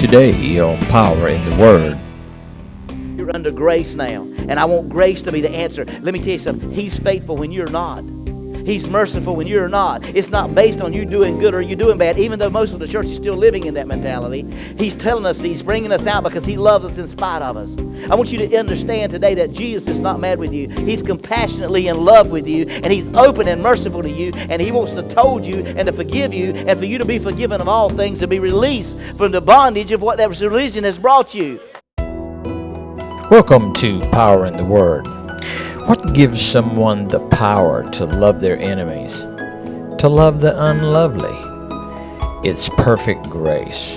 Today on Power in the Word. You're under grace now, and I want grace to be the answer. Let me tell you something. He's faithful when you're not. He's merciful when you're not. It's not based on you doing good or you doing bad, even though most of the church is still living in that mentality. He's telling us that He's bringing us out because He loves us in spite of us. I want you to understand today that Jesus is not mad with you. He's compassionately in love with you, and He's open and merciful to you, and He wants to told you and to forgive you, and for you to be forgiven of all things, to be released from the bondage of what that religion has brought you. Welcome to Power in the Word. What gives someone the power to love their enemies, to love the unlovely? It's perfect grace.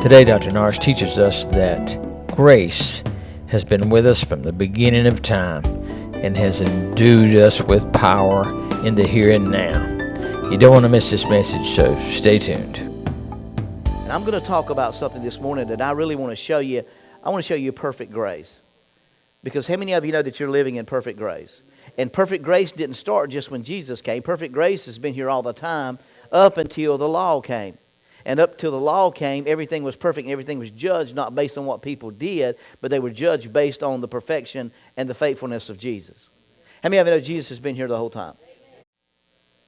Today, Dr. Norris teaches us that grace has been with us from the beginning of time and has endued us with power in the here and now. You don't want to miss this message, so stay tuned. And I'm going to talk about something this morning that I really want to show you. I want to show you perfect grace. Because how many of you know that you're living in perfect grace? And perfect grace didn't start just when Jesus came. Perfect grace has been here all the time up until the law came. And up till the law came, everything was perfect and everything was judged not based on what people did, but they were judged based on the perfection and the faithfulness of Jesus. How many of you know Jesus has been here the whole time?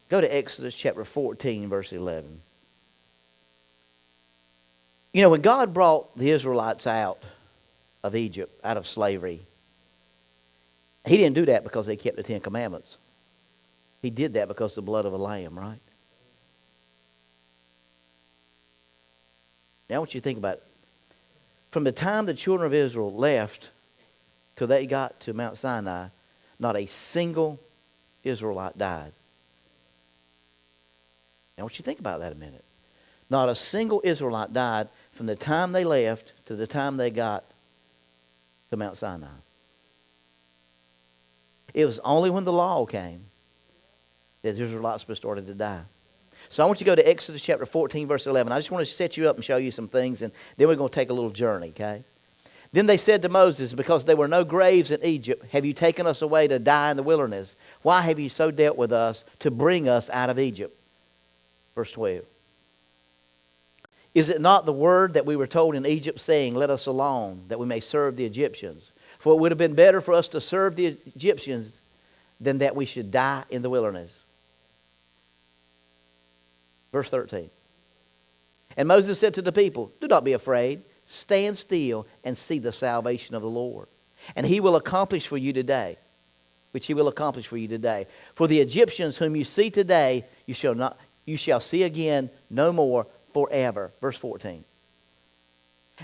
Go to Exodus chapter 14, verse 11. You know, when God brought the Israelites out of Egypt, out of slavery, He didn't do that because they kept the Ten Commandments. He did that because of the blood of a lamb, right? Now I want you to think about it. From the time the children of Israel left till they got to Mount Sinai, not a single Israelite died. Now I want you to think about that a minute. Not a single Israelite died from the time they left to the time they got to Mount Sinai. It was only when the law came that the Israelites started to die. So I want you to go to Exodus chapter 14, verse 11. I just want to set you up and show you some things, and then we're going to take a little journey, okay? Then they said to Moses, because there were no graves in Egypt, have you taken us away to die in the wilderness? Why have you so dealt with us to bring us out of Egypt? Verse 12. Is it not the word that we were told in Egypt, saying, let us alone, that we may serve the Egyptians? For it would have been better for us to serve the Egyptians than that we should die in the wilderness. Verse 13. And Moses said to the people, do not be afraid. Stand still and see the salvation of the Lord. And He will accomplish for you today, which He will accomplish for you today. For the Egyptians whom you see today, you shall see again no more forever. Verse 14.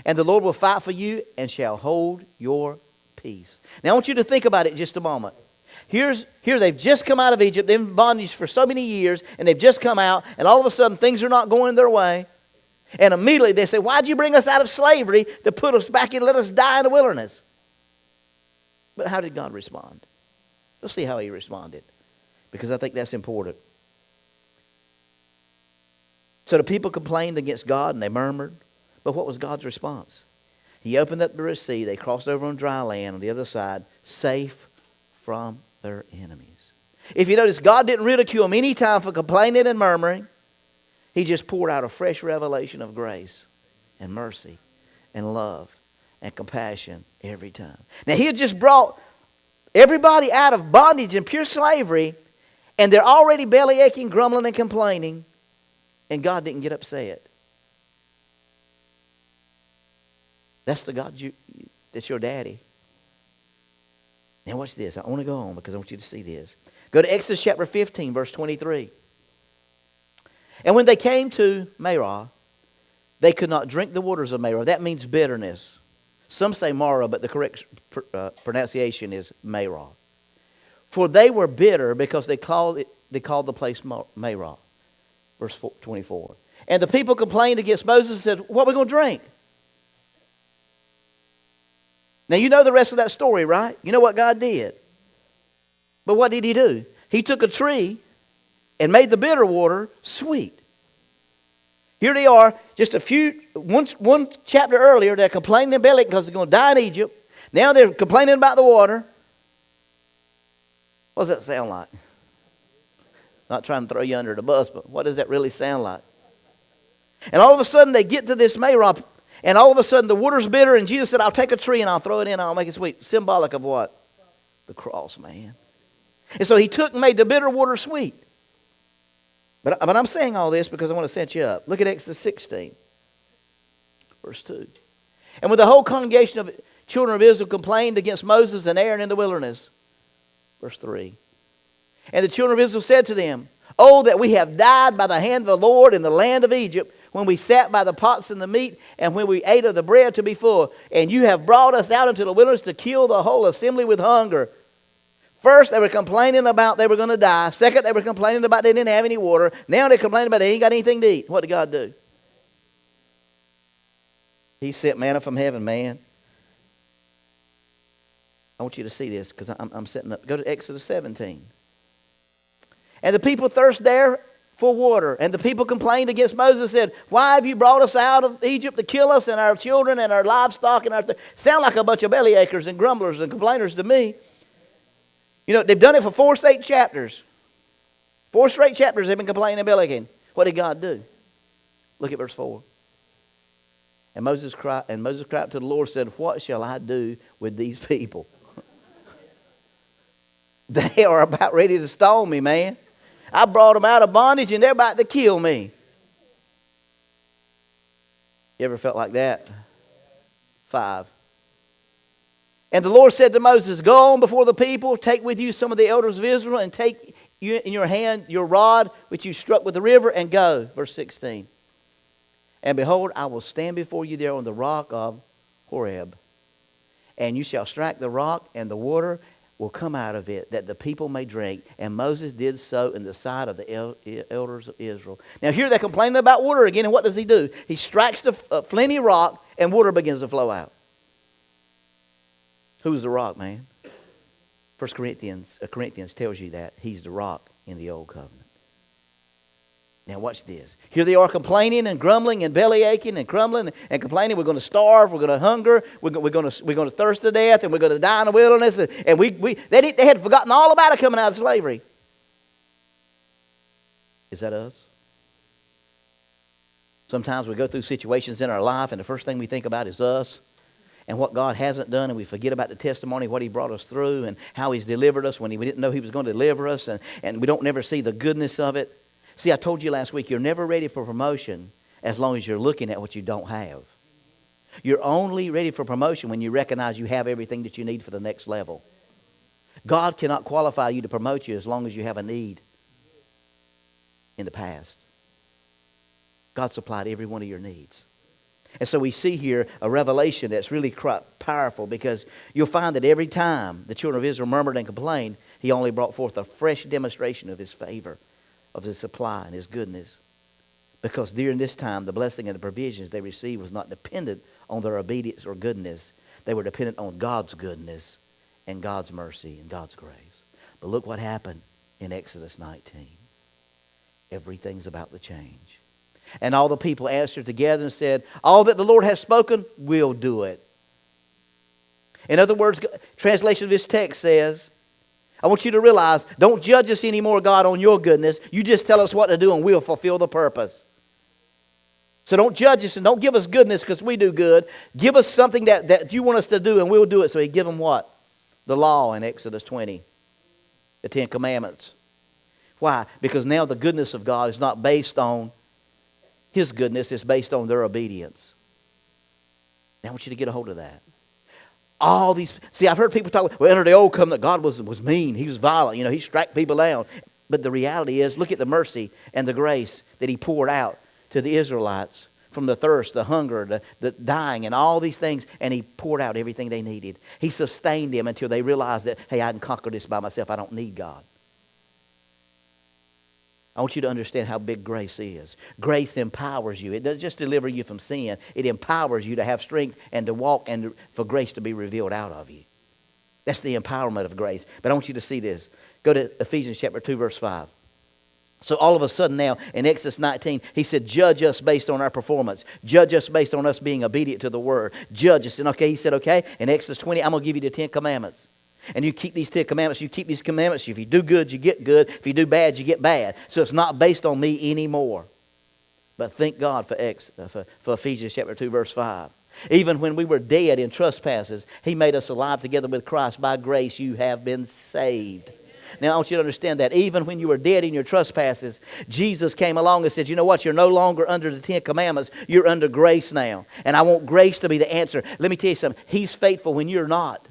And the Lord will fight for you and shall hold your peace. Now I want you to think about it just a moment. Here they've just come out of Egypt. They've been in bondage for so many years, and they've just come out, and all of a sudden things are not going their way. And immediately they say, why'd you bring us out of slavery to put us back in, let us die in the wilderness? But how did God respond? Let's see how He responded, because I think that's important. So the people complained against God and they murmured. But what was God's response? He opened up the Red Sea. They crossed over on dry land on the other side, safe from their enemies. If you notice, God didn't ridicule them any time for complaining and murmuring. He just poured out a fresh revelation of grace and mercy and love and compassion every time. Now, He had just brought everybody out of bondage and pure slavery, and they're already belly aching, grumbling, and complaining, and God didn't get upset. That's the God that's your daddy. Now watch this. I want to go on because I want you to see this. Go to Exodus chapter 15, verse 23. And when they came to Marah, they could not drink the waters of Marah. That means bitterness. Some say Marah, but the correct pronunciation is Marah. For they were bitter because they called the place Marah. Verse 24. And the people complained against Moses and said, what are we going to drink? Now, you know the rest of that story, right? You know what God did. But what did He do? He took a tree and made the bitter water sweet. Here they are, just one chapter earlier, they're complaining in belly because they're going to die in Egypt. Now they're complaining about the water. What does that sound like? Not trying to throw you under the bus, but what does that really sound like? And all of a sudden they get to this Marah, And all of a sudden the water's bitter, and Jesus said, I'll take a tree and I'll throw it in and I'll make it sweet. Symbolic of what? The cross, man. And so he took and made the bitter water sweet. But I'm saying all this because I want to set you up. Look at Exodus 16, verse 2. And when the whole congregation of children of Israel complained against Moses and Aaron in the wilderness, verse 3. And the children of Israel said to them, Oh, that we have died by the hand of the Lord in the land of Egypt, when we sat by the pots and the meat, and when we ate of the bread to be full. And you have brought us out into the wilderness to kill the whole assembly with hunger. First, they were complaining about they were going to die. Second, they were complaining about they didn't have any water. Now they're complaining about they ain't got anything to eat. What did God do? He sent manna from heaven, man. I want you to see this because I'm setting up. Go to Exodus 17. And the people thirsted there for water. And the people complained against Moses and said, Why have you brought us out of Egypt to kill us and our children and our livestock and our... Sound like a bunch of bellyachers and grumblers and complainers to me. You know, they've done it for 4 straight chapters. 4 straight chapters they've been complaining and bellyaching. What did God do? Look at verse 4. And Moses cried to the Lord and said, What shall I do with these people? They are about ready to stone me, man. I brought them out of bondage and they're about to kill me. You ever felt like that? 5. And the Lord said to Moses, Go on before the people, take with you some of the elders of Israel, and take you in your hand your rod, which you struck with the river, and go. Verse 16. And behold, I will stand before you there on the rock of Horeb. And you shall strike the rock, and the water will come out of it, that the people may drink. And Moses did so in the sight of the elders of Israel. Now here they're complaining about water again, and what does he do? He strikes the flinty rock, and water begins to flow out. Who's the rock, man? 1 Corinthians tells you that. He's the rock in the old covenant. Now watch this. Here they are complaining and grumbling and belly aching and crumbling and complaining. We're going to starve. We're going to hunger. We're going to thirst to death, and we're going to die in the wilderness. And they had forgotten all about it coming out of slavery. Is that us? Sometimes we go through situations in our life, and the first thing we think about is us and what God hasn't done, and we forget about the testimony, what He brought us through, and how He's delivered us when we didn't know He was going to deliver us, and we don't never see the goodness of it. See, I told you last week, you're never ready for promotion as long as you're looking at what you don't have. You're only ready for promotion when you recognize you have everything that you need for the next level. God cannot qualify you to promote you as long as you have a need in the past. God supplied every one of your needs. And so we see here a revelation that's really powerful, because you'll find that every time the children of Israel murmured and complained, He only brought forth a fresh demonstration of His favor, of His supply and His goodness. Because during this time, the blessing and the provisions they received was not dependent on their obedience or goodness. They were dependent on God's goodness and God's mercy and God's grace. But look what happened in Exodus 19. Everything's about to change. And all the people answered together and said, All that the Lord has spoken, we'll do it. In other words, translation of this text says, I want you to realize, don't judge us anymore, God, on your goodness. You just tell us what to do and we'll fulfill the purpose. So don't judge us and don't give us goodness because we do good. Give us something that you want us to do and we'll do it. So He gave them what? The law in Exodus 20. The 10 Commandments. Why? Because now the goodness of God is not based on His goodness, it's based on their obedience. Now I want you to get a hold of that. All these, see, I've heard people talk, well, under the old covenant, God was mean. He was violent. He struck people down. But the reality is, look at the mercy and the grace that He poured out to the Israelites from the thirst, the hunger, the dying, and all these things. And He poured out everything they needed. He sustained them until they realized that, hey, I can conquer this by myself. I don't need God. I want you to understand how big grace is. Grace empowers you. It doesn't just deliver you from sin. It empowers you to have strength and to walk and for grace to be revealed out of you. That's the empowerment of grace. But I want you to see this. Go to Ephesians chapter 2, verse 5. So all of a sudden now, in Exodus 19, He said, judge us based on our performance. Judge us based on us being obedient to the Word. Judge us. And He said, okay, in Exodus 20, I'm going to give you the 10 Commandments. And you keep these 10 commandments, you keep these commandments. If you do good, you get good. If you do bad, you get bad. So it's not based on me anymore. But thank God for Ephesians chapter 2, verse 5. Even when we were dead in trespasses, he made us alive together with Christ. By grace you have been saved. Now I want you to understand that even when you were dead in your trespasses, Jesus came along and said, you know what, you're no longer under the 10 commandments, you're under grace now. And I want grace to be the answer. Let me tell you something, he's faithful when you're not.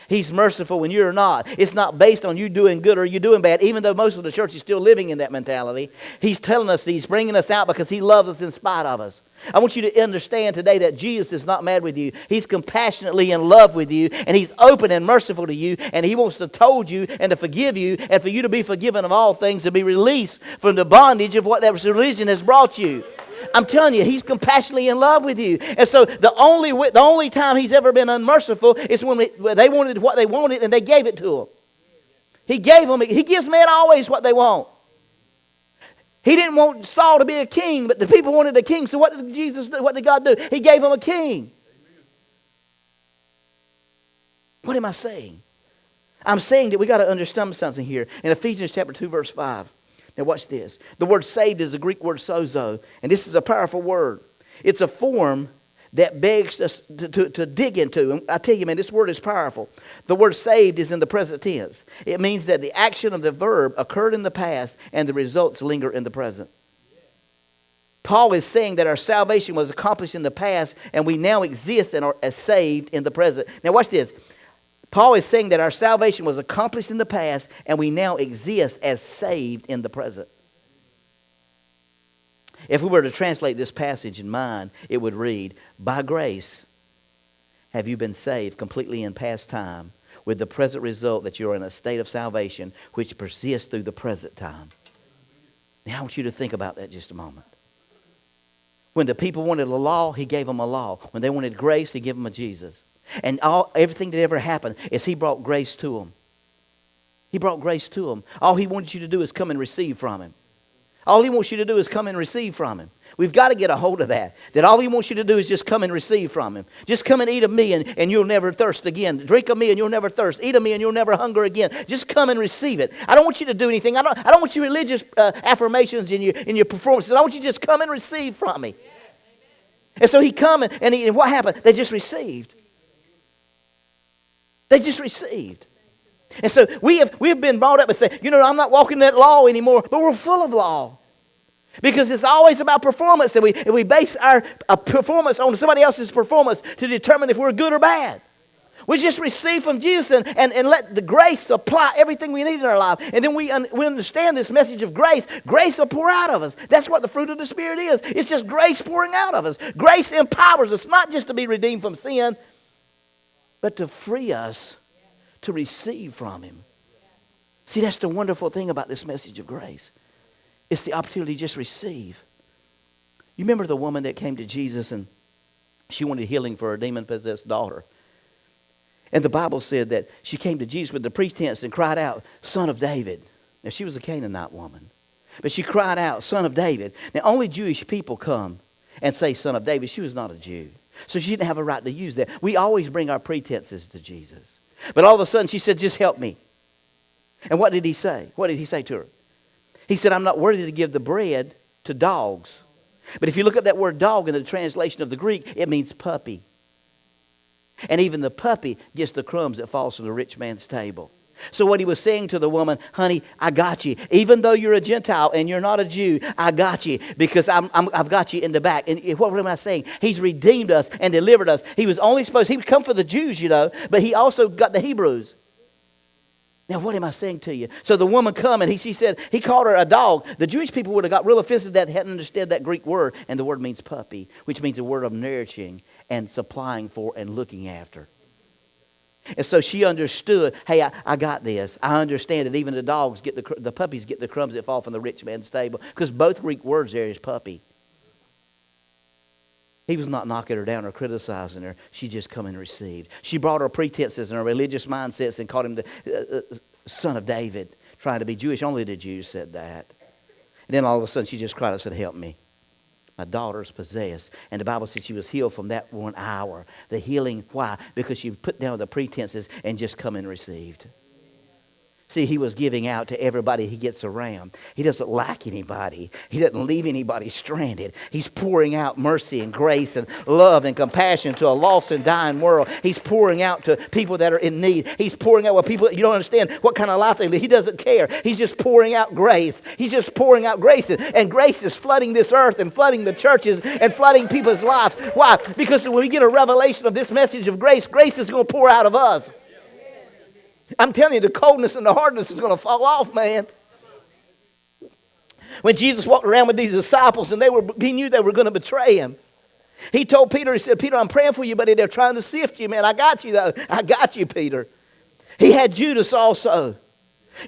He's merciful when you're not. It's not based on you doing good or you doing bad, even though most of the church is still living in that mentality. He's telling us that he's bringing us out because he loves us in spite of us. I want you to understand today that Jesus is not mad with you. He's compassionately in love with you, and he's open and merciful to you, and he wants to told you and to forgive you, and for you to be forgiven of all things, to be released from the bondage of what that religion has brought you. I'm telling you, he's compassionately in love with you. And so the only time he's ever been unmerciful is when they wanted what they wanted and they gave it to him. He gives men always what they want. He didn't want Saul to be a king, but the people wanted a king. So what did Jesus do? What did God do? He gave him a king. Amen. What am I saying? I'm saying that we got to understand something here. In Ephesians chapter 2, verse 5. Now watch this. The word saved is the Greek word sozo. And this is a powerful word. It's a form that begs us to dig into. And I tell you, man, this word is powerful. The word saved is in the present tense. It means that the action of the verb occurred in the past and the results linger in the present. Paul is saying that our salvation was accomplished in the past and we now exist and are as saved in the present. Now watch this. Paul is saying that our salvation was accomplished in the past and we now exist as saved in the present. If we were to translate this passage in mind, it would read, by grace have you been saved completely in past time, with the present result that you're in a state of salvation which persists through the present time. Now I want you to think about that just a moment. When the people wanted a law, he gave them a law. When they wanted grace, he gave them a Jesus. And everything that ever happened is he brought grace to them. He brought grace to them. All he wanted you to do is come and receive from him. All he wants you to do is come and receive from him. We've got to get a hold of that. That all he wants you to do is just come and receive from him. Just come and eat of me and you'll never thirst again. Drink of me and you'll never thirst. Eat of me and you'll never hunger again. Just come and receive it. I don't want you to do anything. I don't want your religious affirmations in your performances. I want you to just come and receive from me. And so he come and what happened? They just received. They just received. And so we have been brought up and say, I'm not walking that law anymore, but we're full of law. Because it's always about performance, and we base our performance on somebody else's performance to determine if we're good or bad. We just receive from Jesus and let the grace supply everything we need in our life. And then we understand this message of grace. Grace will pour out of us. That's what the fruit of the Spirit is. It's just grace pouring out of us. Grace empowers us, not just to be redeemed from sin, but to free us to receive from him. See, that's the wonderful thing about this message of grace. It's the opportunity to just receive. You remember the woman that came to Jesus and she wanted healing for her demon-possessed daughter. And the Bible said that she came to Jesus with the pretense and cried out, Son of David. Now, she was a Canaanite woman. But she cried out, Son of David. Now, only Jewish people come and say Son of David. She was not a Jew. So she didn't have a right to use that. We always bring our pretenses to Jesus. But all of a sudden she said, just help me. And what did he say? What did he say to her? He said, I'm not worthy to give the bread to dogs. But if you look at that word dog in the translation of the Greek, it means puppy. And even the puppy gets the crumbs that falls from the rich man's table. So what he was saying to the woman, honey, I got you. Even though you're a Gentile and you're not a Jew, I got you because I've got you in the back. And what am I saying? He's redeemed us and delivered us. He was only supposed, he would come for the Jews, but he also got the Hebrews. Now, what am I saying to you? So the woman come and she said, he called her a dog. The Jewish people would have got real offensive that hadn't understood that Greek word. And the word means puppy, which means a word of nourishing and supplying for and looking after. And so she understood, hey, I got this. I understand that even the puppies get the crumbs that fall from the rich man's table. Because both Greek words there is puppy. He was not knocking her down or criticizing her. She just come and received. She brought her pretenses and her religious mindsets and called him the son of David, trying to be Jewish. Only the Jews said that. And then all of a sudden she just cried and said, help me. My daughter's possessed. And the Bible said she was healed from that 1 hour. The healing, why? Because she put down the pretenses and just come and received. See, he was giving out to everybody he gets around. He doesn't lack anybody. He doesn't leave anybody stranded. He's pouring out mercy and grace and love and compassion to a lost and dying world. He's pouring out to people that are in need. He's pouring out with people, you don't understand what kind of life they live. He doesn't care. He's just pouring out grace. He's just pouring out grace. And grace is flooding this earth and flooding the churches and flooding people's lives. Why? Because when we get a revelation of this message of grace, grace is going to pour out of us. I'm telling you, the coldness and the hardness is going to fall off, man. When Jesus walked around with these disciples and he knew they were going to betray him. He told Peter, he said, Peter, I'm praying for you, buddy. They're trying to sift you, man. I got you, though. I got you, Peter. He had Judas also.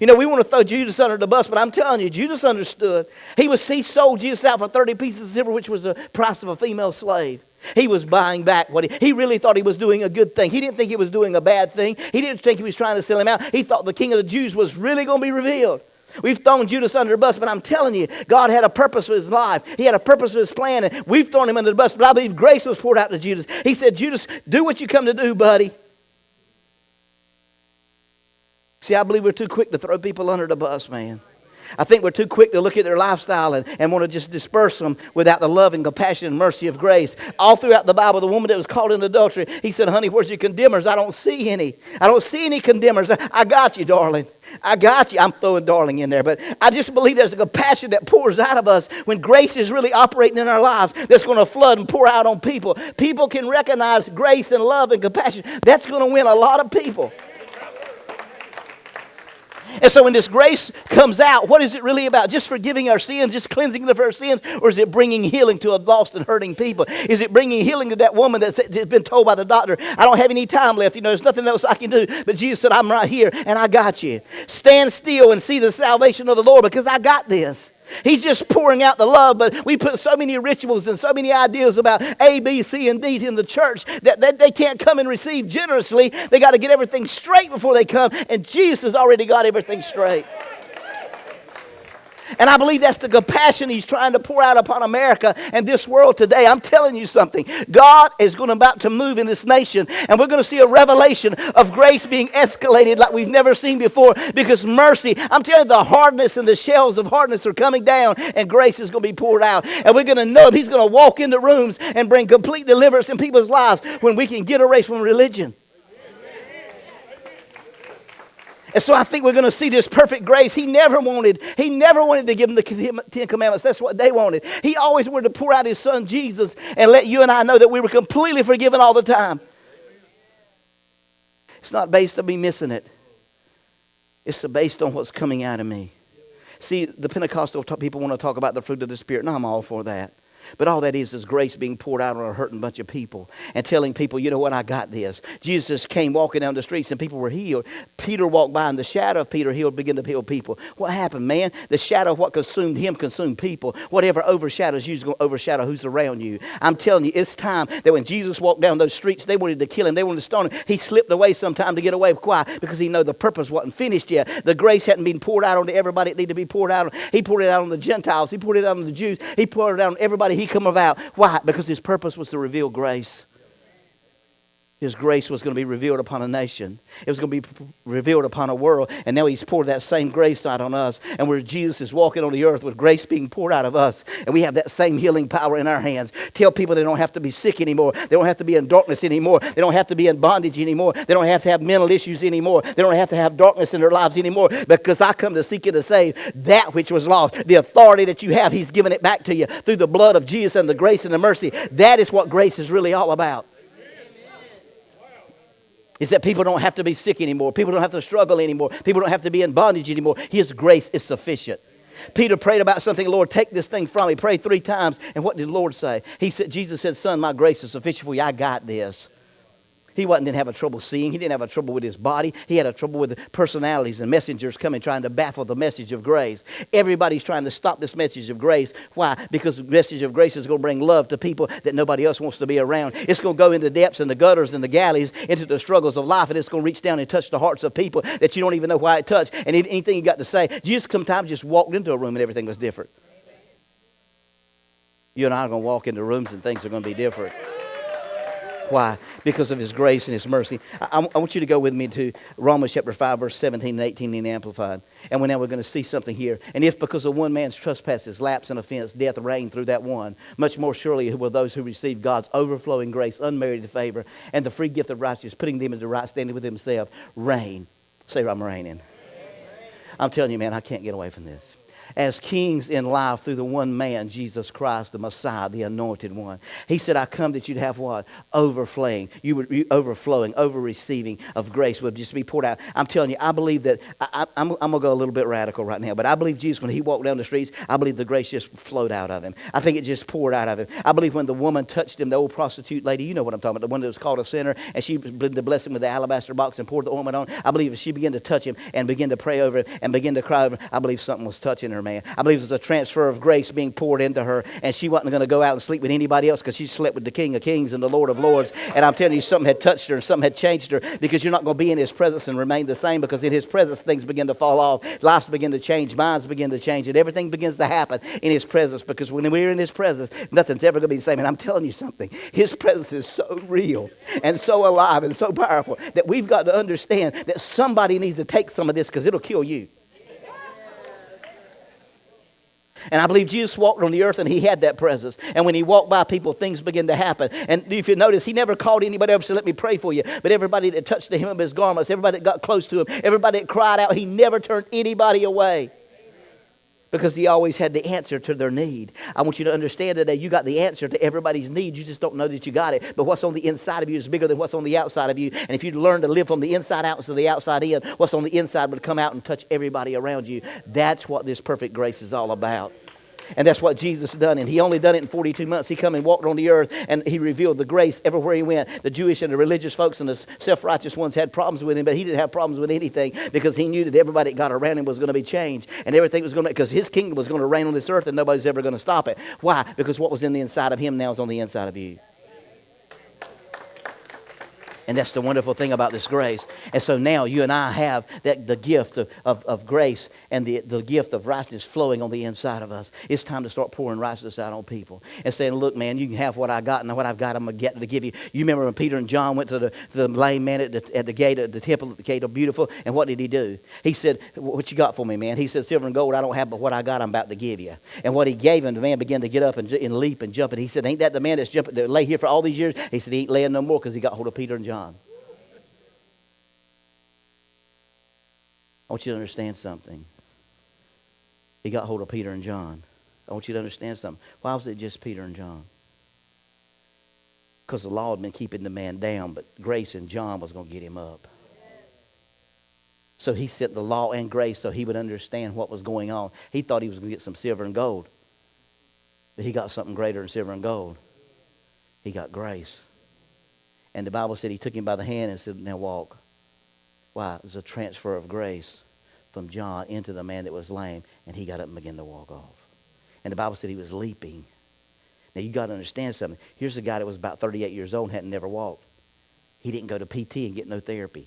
You know, we want to throw Judas under the bus, but I'm telling you, Judas understood. He sold Jesus out for 30 pieces of silver, which was the price of a female slave. He was buying back what he really thought he was doing a good thing. He didn't think he was doing a bad thing. He didn't think he was trying to sell him out. He thought the King of the Jews was really going to be revealed. We've thrown Judas under the bus, but I'm telling you, God had a purpose for his life. He had a purpose for his plan, and we've thrown him under the bus, but I believe grace was poured out to Judas. He said, Judas, do what you come to do, buddy. See, I believe we're too quick to throw people under the bus, man. I think we're too quick to look at their lifestyle and want to just disperse them without the love and compassion and mercy of grace. All throughout the Bible, the woman that was caught in adultery, he said, honey, where's your condemners? I don't see any. I don't see any condemners. I got you, darling. I got you. I'm throwing darling in there. But I just believe there's a compassion that pours out of us when grace is really operating in our lives that's going to flood and pour out on people. People can recognize grace and love and compassion. That's going to win a lot of people. And so when this grace comes out, what is it really about? Just forgiving our sins, just cleansing them of our sins? Or is it bringing healing to a lost and hurting people? Is it bringing healing to that woman that's been told by the doctor, I don't have any time left, there's nothing else I can do. But Jesus said, I'm right here and I got you. Stand still and see the salvation of the Lord because I got this. He's just pouring out the love, but we put so many rituals and so many ideas about A, B, C, and D in the church that they can't come and receive generously. They got to get everything straight before they come, and Jesus has already got everything straight. And I believe that's the compassion he's trying to pour out upon America and this world today. I'm telling you something. God is about to move in this nation, and we're going to see a revelation of grace being escalated like we've never seen before because mercy, I'm telling you, the hardness and the shells of hardness are coming down, and grace is going to be poured out. And we're going to know he's going to walk into rooms and bring complete deliverance in people's lives when we can get away from religion. And so I think we're going to see this perfect grace. He never wanted to give them the 10 Commandments. That's what they wanted. He always wanted to pour out his son Jesus and let you and I know that we were completely forgiven all the time. It's not based on me missing it. It's based on what's coming out of me. See, the Pentecostal people want to talk about the fruit of the Spirit, and I'm all for that. But all that is grace being poured out on a hurting bunch of people and telling people, you know what, I got this. Jesus came walking down the streets and people were healed. Peter walked by and the shadow of Peter began to heal people. What happened, man? The shadow of what consumed him consumed people. Whatever overshadows you is going to overshadow who's around you. I'm telling you, it's time that when Jesus walked down those streets, they wanted to kill him. They wanted to stone him. He slipped away sometime to get away. Why? Because he knew the purpose wasn't finished yet. The grace hadn't been poured out onto everybody it needed to be poured out on. He poured it out on the Gentiles. He poured it out on the Jews. He poured it out on everybody he come about. Why? Because his purpose was to reveal grace. His grace was going to be revealed upon a nation. It was going to be revealed upon a world. And now he's poured that same grace out on us. And where Jesus is walking on the earth with grace being poured out of us. And we have that same healing power in our hands. Tell people they don't have to be sick anymore. They don't have to be in darkness anymore. They don't have to be in bondage anymore. They don't have to have mental issues anymore. They don't have to have darkness in their lives anymore. Because I come to seek and to save that which was lost. The authority that you have, he's given it back to you through the blood of Jesus and the grace and the mercy. That is what grace is really all about. Is that people don't have to be sick anymore. People don't have to struggle anymore. People don't have to be in bondage anymore. His grace is sufficient. Peter prayed about something. Lord, take this thing from me. Prayed 3 times. And what did the Lord say? Jesus said, son, my grace is sufficient for you. I got this. He didn't have a trouble seeing. He didn't have a trouble with his body. He had a trouble with personalities and messengers coming trying to baffle the message of grace. Everybody's trying to stop this message of grace. Why? Because the message of grace is going to bring love to people that nobody else wants to be around. It's going to go into the depths and the gutters and the galleys, into the struggles of life, and it's going to reach down and touch the hearts of people that you don't even know why it touched. And anything you got to say, Jesus sometimes just walked into a room and everything was different. You and I are going to walk into rooms and things are going to be different. Why? Because of his grace and his mercy. I want you to go with me to Romans chapter 5, verse 17 and 18 in the Amplified. And now we're going to see something here. And if because of one man's trespasses, lapse and offense, death reigned through that one, much more surely will those who receive God's overflowing grace, unmerited favor, and the free gift of righteousness, putting them into right standing with himself, reign. Say, I'm reigning. I'm telling you, man, I can't get away from this. As kings in life through the one man, Jesus Christ, the Messiah, the anointed one. He said, I come that you'd have what? Overflowing. You would be overflowing, over-receiving of grace would just be poured out. I'm telling you, I believe that, I'm going to go a little bit radical right now, but I believe Jesus, when he walked down the streets, I believe the grace just flowed out of him. I think it just poured out of him. I believe when the woman touched him, the old prostitute lady, you know what I'm talking about, the one that was called a sinner, and she began to bless him with the alabaster box and poured the ointment on. I believe if she began to touch him and began to pray over him and begin to cry over him, I believe something was touching her, man. I believe it was a transfer of grace being poured into her, and she wasn't going to go out and sleep with anybody else because she slept with the King of Kings and the Lord of Lords. And I'm telling you, something had touched her and something had changed her, because you're not going to be in his presence and remain the same, because in his presence things begin to fall off. Lives begin to change. Minds begin to change. And everything begins to happen in his presence, because when we're in his presence, nothing's ever going to be the same. And I'm telling you something. His presence is so real and so alive and so powerful that we've got to understand that somebody needs to take some of this, because it'll kill you. And I believe Jesus walked on the earth and he had that presence. And when he walked by people, things began to happen. And if you notice, he never called anybody over and said, let me pray for you. But everybody that touched the hem of his garments, everybody that got close to him, everybody that cried out, he never turned anybody away. Because he always had the answer to their need. I want you to understand today, you got the answer to everybody's need. You just don't know that you got it. But what's on the inside of you is bigger than what's on the outside of you. And if you learn to live from the inside out instead of the outside in, what's on the inside would come out and touch everybody around you. That's what this perfect grace is all about. And that's what Jesus done. And he only done it in 42 months. He come and walked on the earth, and he revealed the grace everywhere he went. The Jewish and the religious folks and the self-righteous ones had problems with him, but he didn't have problems with anything, because he knew that everybody that got around him was going to be changed. And everything was going to, because his kingdom was going to reign on this earth, and nobody's ever going to stop it. Why? Because what was in the inside of him now is on the inside of you. And that's the wonderful thing about this grace. And so now you and I have the gift of grace and the gift of righteousness flowing on the inside of us. It's time to start pouring righteousness out on people and saying, look, man, you can have what I got, and what I've got I'm going to give you. You remember when Peter and John went to the lame man at the gate of the temple, at the gate of Beautiful, and what did he do? He said, what you got for me, man? He said, silver and gold I don't have, but what I got I'm about to give you. And what he gave him, the man began to get up and leap and jump. And he said, ain't that the man that's jumping, that lay here for all these years? He said, he ain't laying no more, because he got hold of Peter and John. I want you to understand something. He got hold of Peter and John. I want you to understand something. Why was it just Peter and John? Because the law had been keeping the man down, but grace and John was going to get him up. So he sent the law and grace so he would understand what was going on. He thought he was going to get some silver and gold. But he got something greater than silver and gold. He got grace. And the Bible said he took him by the hand and said, now walk. Why? It was a transfer of grace from John into the man that was lame, and he got up and began to walk off. And the Bible said he was leaping. Now you got to understand something. Here's a guy that was about 38 years old and hadn't never walked. He didn't go to PT and get no therapy.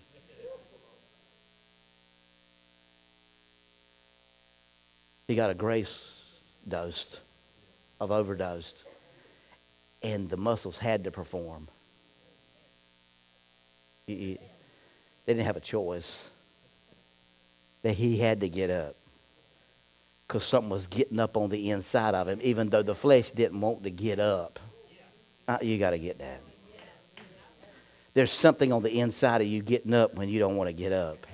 He got a grace dose of overdosed, and the muscles had to perform. They didn't have a choice. That he had to get up. Because something was getting up on the inside of him, even though the flesh didn't want to get up. You got to get that. There's something on the inside of you getting up when you don't want to get up.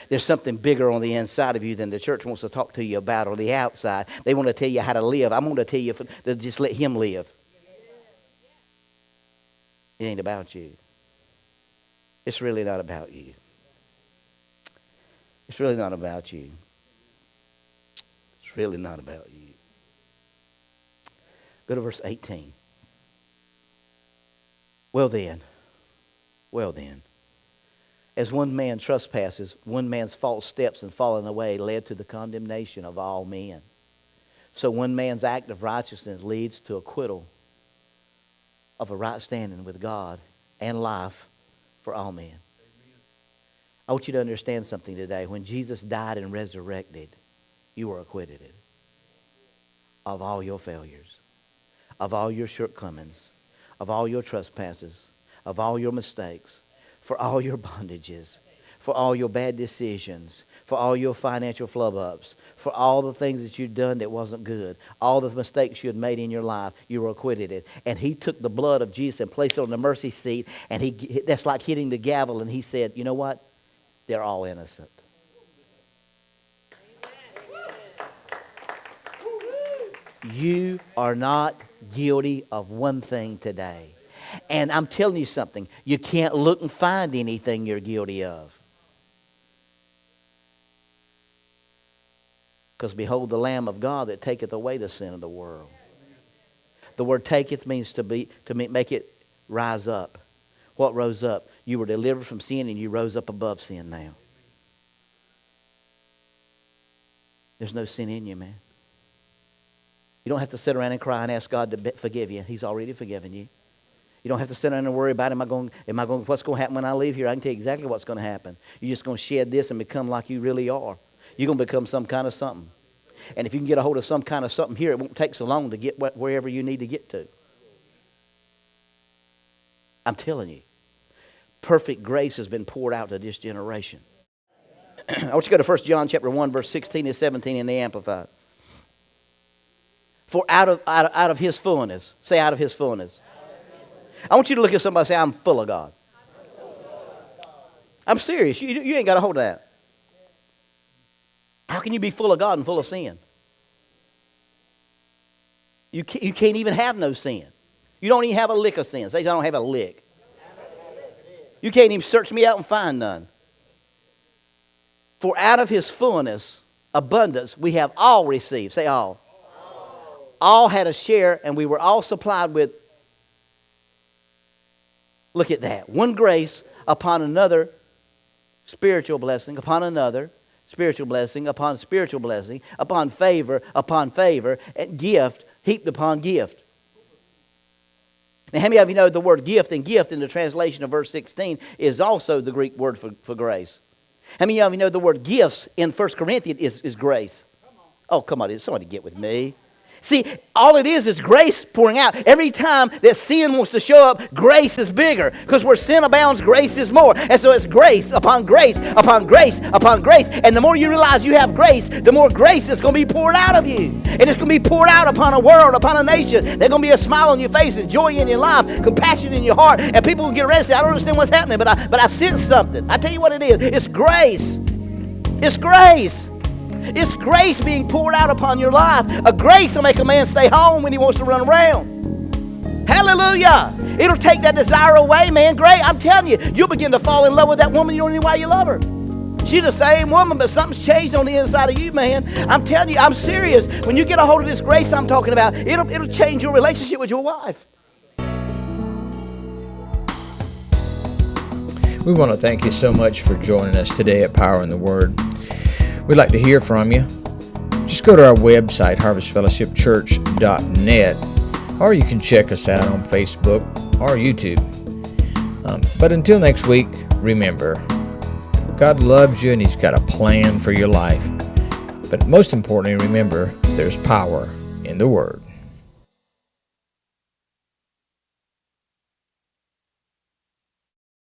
There's something bigger on the inside of you than the church wants to talk to you about on the outside. They want to tell you how to live. I'm going to tell you to just let him live. It ain't about you. It's really not about you. It's really not about you. It's really not about you. Go to verse 18. Well then, as one man trespasses, one man's false steps and falling away led to the condemnation of all men. So one man's act of righteousness leads to acquittal of a right standing with God and life for all men. I want you to understand something today. When Jesus died and resurrected, you were acquitted of all your failures, of all your shortcomings, of all your trespasses, of all your mistakes, for all your bondages, for all your bad decisions, for all your financial flub-ups, for all the things that you'd done that wasn't good, all the mistakes you had made in your life, you were acquitted it. And he took the blood of Jesus and placed it on the mercy seat, and that's like hitting the gavel, and he said, you know what? They're all innocent. You are not guilty of one thing today. And I'm telling you something, you can't look and find anything you're guilty of. Because behold the Lamb of God that taketh away the sin of the world. The word taketh means to make it rise up. What rose up? You were delivered from sin and you rose up above sin now. There's no sin in you, man. You don't have to sit around and cry and ask God to forgive you. He's already forgiven you. You don't have to sit around and worry about what's going to happen when I leave here. I can tell you exactly what's going to happen. You're just going to shed this and become like you really are. You're going to become some kind of something. And if you can get a hold of some kind of something here, it won't take so long to get wherever you need to get to. I'm telling you, perfect grace has been poured out to this generation. I want you to go to 1 John chapter 1, verse 16 and 17 in the Amplified. For out of his fullness, say out of his fullness. I want you to look at somebody and say, I'm full of God. I'm serious. You ain't got a hold of that. How can you be full of God and full of sin? You can't even have no sin. You don't even have a lick of sin. Say, I don't have a lick. You can't even search me out and find none. For out of his fullness, abundance, we have all received. Say all. All had a share, and we were all supplied with. Look at that. One grace upon another spiritual blessing, upon another spiritual blessing, upon spiritual blessing, upon favor, and gift heaped upon gift. Now, how many of you know the word gift, and gift in the translation of verse 16 is also the Greek word for grace? How many of you know the word gifts in 1 Corinthians is grace? Oh, come on, somebody get with me. See, all it is grace pouring out. Every time that sin wants to show up, grace is bigger. Because where sin abounds, grace is more. And so it's grace upon grace upon grace upon grace. And the more you realize you have grace, the more grace is going to be poured out of you. And it's going to be poured out upon a world, upon a nation. There's going to be a smile on your face and joy in your life, compassion in your heart. And people will get ready and say, I don't understand what's happening, but I sense something. I tell you what it is. It's grace. It's grace. It's grace being poured out upon your life. A grace will make a man stay home when he wants to run around. Hallelujah. It'll take that desire away, man. Great. I'm telling you, you'll begin to fall in love with that woman. You don't know why you love her. She's the same woman, but something's changed on the inside of you, man. I'm telling you, I'm serious. When you get a hold of this grace I'm talking about, it'll change your relationship with your wife. We want to thank you so much for joining us today at Power in the Word. We'd like to hear from you. Just go to our website, harvestfellowshipchurch.net, or you can check us out on Facebook or YouTube. But until next week, remember, God loves you and He's got a plan for your life. But most importantly, remember, there's power in the Word.